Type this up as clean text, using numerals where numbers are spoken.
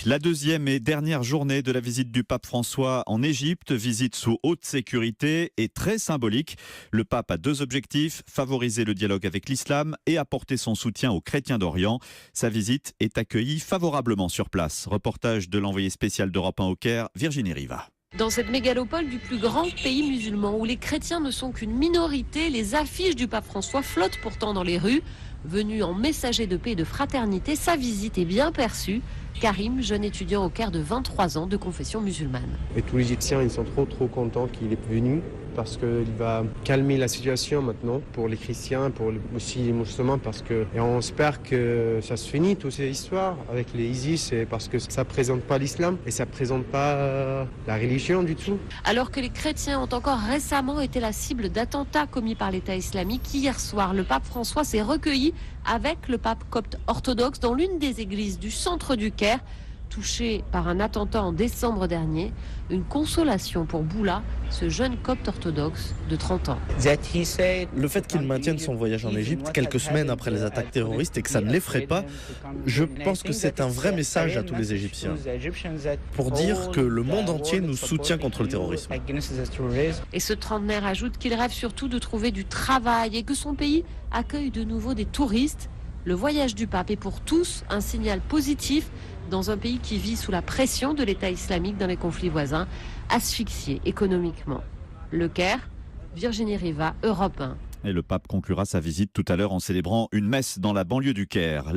La deuxième et dernière journée de la visite du pape François en Égypte, visite sous haute sécurité et très symbolique. Le pape a deux objectifs, favoriser le dialogue avec l'islam et apporter son soutien aux chrétiens d'Orient. Sa visite est accueillie favorablement sur place. Reportage de l'envoyé spécial d'Europe 1 au Caire, Virginie Riva. Dans cette mégalopole du plus grand pays musulman où les chrétiens ne sont qu'une minorité, les affiches du pape François flottent pourtant dans les rues. Venu en messager de paix et de fraternité, sa visite est bien perçue. Karim, jeune étudiant au Caire de 23 ans de confession musulmane. Et tous les Égyptiens, ils sont trop contents qu'il est venu parce qu'il va calmer la situation maintenant pour les chrétiens, pour aussi les musulmans et on espère que ça se finit toutes ces histoires avec les ISIS parce que ça présente pas l'islam et ça présente pas la religion du tout. Alors que les chrétiens ont encore récemment été la cible d'attentats commis par l'État islamique, hier soir, le pape François s'est recueilli avec le pape copte orthodoxe dans l'une des églises du centre du Caire, touché par un attentat en décembre dernier. Une consolation pour Boula, ce jeune copte orthodoxe de 30 ans. Le fait qu'il maintienne son voyage en Égypte quelques semaines après les attaques terroristes et que ça ne l'effraie pas, je pense que c'est un vrai message à tous les Égyptiens pour dire que le monde entier nous soutient contre le terrorisme. Et ce trentenaire ajoute qu'il rêve surtout de trouver du travail et que son pays accueille de nouveau des touristes. Le voyage du pape est pour tous un signal positif dans un pays qui vit sous la pression de l'État islamique dans les conflits voisins, asphyxié économiquement. Le Caire, Virginie Riva, Europe 1. Et le pape conclura sa visite tout à l'heure en célébrant une messe dans la banlieue du Caire.